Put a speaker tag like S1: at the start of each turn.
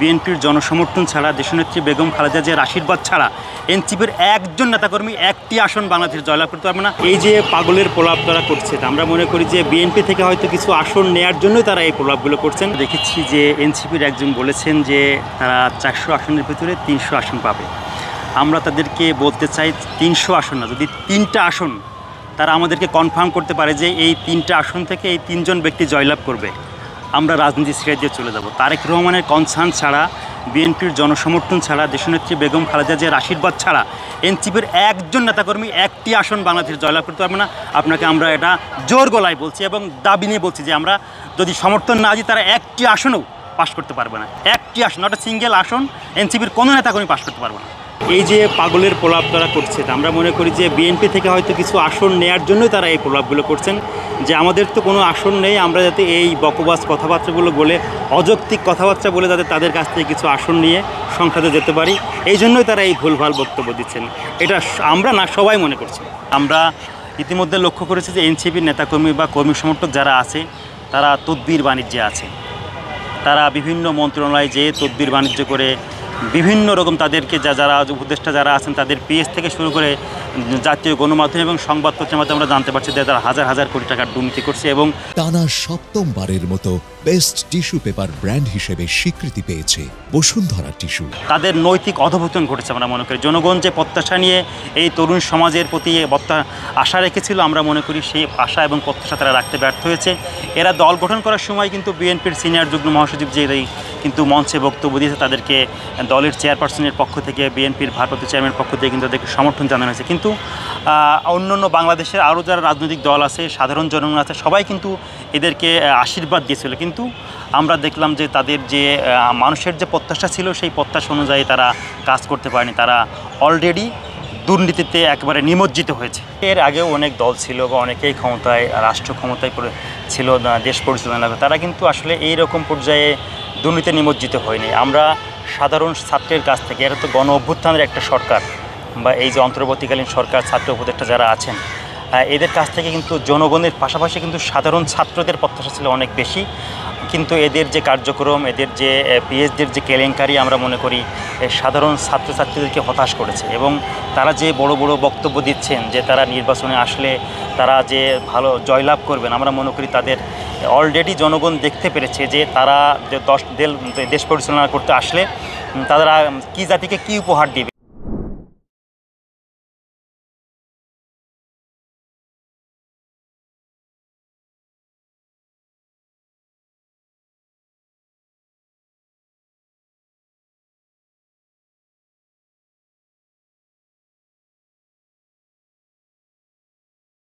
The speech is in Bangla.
S1: বিএনপির জনসমর্থন ছাড়া, দেশনেত্রী বেগম খালেদা জিয়ার আশীর্বাদ ছাড়া এনসিপির একজন নেতাকর্মী একটি আসন বাংলাদেশ জয়লাভ করতে পারবে না। এই যে পাগলের প্রলাপ তারা করছে, আমরা মনে করি যে বিএনপি থেকে হয়তো কিছু আসন নেয়ার জন্যই তারা এই প্রলাপগুলো করছেন। দেখেছি যে এনসিপির একজন বলেছেন যে তারা 400 আসনের ভিতরে 300 আসন পাবে। আমরা তাদেরকে বলতে চাই 300 আসন না, যদি 3টা আসন তারা আমাদেরকে কনফার্ম করতে পারে যে এই 3টা আসন থেকে এই 3জন ব্যক্তি জয়লাভ করবে, আমরা রাজনীতি ছেড়ে দিয়ে চলে যাব। তারেক রহমানের কনসার্ন ছাড়া, বিএনপির জনসমর্থন ছাড়া, দেশনেত্রী বেগম খালেদা জিয়ার আশীর্বাদ ছাড়া এনসিপির একজন নেতাকর্মী একটি আসন বাংলাদেশ জয়লাভ করতে পারবে না। আপনাকে আমরা এটা জোর গলায় বলছি এবং দাবি নিয়ে বলছি যে আমরা যদি সমর্থন না দিই তারা একটি আসনও পাশ করতে পারবে না। একটি আসন, নট সিঙ্গেল আসন এনসিপির কোনো নেতাকর্মী পাশ করতে পারবে না। এই যে পাগলের প্রলাপ তারা করছে, আমরা মনে করি যে বিএনপি থেকে হয়তো কিছু আসন নেয়ার জন্যই তারা এই প্রলাপগুলো করছেন, যে আমাদের তো কোনো আসন নেই, আমরা যাতে এই বকবাস কথাবার্তাগুলো বলে, অযৌক্তিক কথাবার্তা বলে যাতে তাদের কাছ থেকে কিছু আসন নিয়ে সংসদে যেতে পারি, এই জন্যই তারা এই ভুলভাল বক্তব্য দিচ্ছেন। এটা আমরা না, সবাই মনে করছি। আমরা ইতিমধ্যে লক্ষ্য করেছি যে এনসিপির নেতাকর্মী বা কর্মী সমর্থক যারা আছে তারা তদবির বাণিজ্যে আছে। তারা বিভিন্ন মন্ত্রণালয়ে যেয়ে তদবির বাণিজ্য করে বিভিন্ন রকম তাদেরকে যারা উপদেষ্টা যারা আছেন তাদের পিএস থেকে শুরু করে জাতীয় গণমাধ্যম এবং সংবাদপত্রের মাধ্যমে আমরা জানতে পারছি যে তারা হাজার হাজার কোটি টাকার দুর্নীতি করছে। এবং
S2: টানা সপ্তমবারের মতো বেস্ট টিস্যু পেপার ব্র্যান্ড হিসেবে স্বীকৃতি পেয়েছে বসুন্ধরা টিস্যু।
S1: তাদের নৈতিক অধঃপতন ঘটেছে আমরা মনে করি। জনগণ যে প্রত্যাশা নিয়ে এই তরুণ সমাজের প্রতি আশা রেখেছিল, আমরা মনে করি সেই আশা এবং প্রত্যাশা তারা রাখতে ব্যর্থ হয়েছে। এরা দল গঠন করার সময় কিন্তু বিএনপির সিনিয়র যুগ্ম মহাসচিব যে কিন্তু মঞ্চে বক্তব্য দিয়েছে, তাদেরকে দলের চেয়ারপারসনের পক্ষ থেকে, বিএনপির ভারপ্রাপ্ত চেয়ারম্যানের পক্ষ থেকে কিন্তু তাদেরকে সমর্থন জানানো হয়েছে। কিন্তু অন্যান্য বাংলাদেশের আরও যারা রাজনৈতিক দল আছে, সাধারণ জনগণ আছে, সবাই কিন্তু এদেরকে আশীর্বাদ দিয়েছিল। কিন্তু আমরা দেখলাম যে তাদের যে মানুষের যে প্রত্যাশা ছিল সেই প্রত্যাশা অনুযায়ী তারা কাজ করতে পারেনি। তারা অলরেডি দুর্নীতিতে একেবারে নিমজ্জিত হয়েছে। এর আগেও অনেক দল ছিল বা অনেকেই ক্ষমতায়, রাষ্ট্র ক্ষমতায় ছিল, দেশ পরিচালনা করে, তারা কিন্তু আসলে এই রকম পর্যায়ে দুর্নীতিতে নিমজ্জিত হয়নি। আমরা সাধারণ ছাত্রের কাছ থেকে, এরা তো গণ অভ্যুত্থানের একটা সরকার বা এই যে অন্তর্বর্তীকালীন সরকার, ছাত্র উপদেষ্টা যারা আছেন, এদের কাছ থেকে কিন্তু জনগণের পাশাপাশি কিন্তু সাধারণ ছাত্রদের প্রত্যাশা ছিল অনেক বেশি। কিন্তু এদের যে কার্যক্রম, এদের যে পিএইচডির যে কেলেঙ্কারি, আমরা মনে করি সাধারণ ছাত্রছাত্রীদেরকে হতাশ করেছে। এবং তারা যে বড় বড় বক্তব্য দিচ্ছেন যে তারা নির্বাচনে আসলে তারা যে ভালো জয়লাভ করবেন, আমরা মনে করি তাদের অলরেডি জনগণ দেখতে পেরেছে যে তারা যে দেশ পরিচালনা করতে আসলে তারা কি জাতিকে কী উপহার দিবে।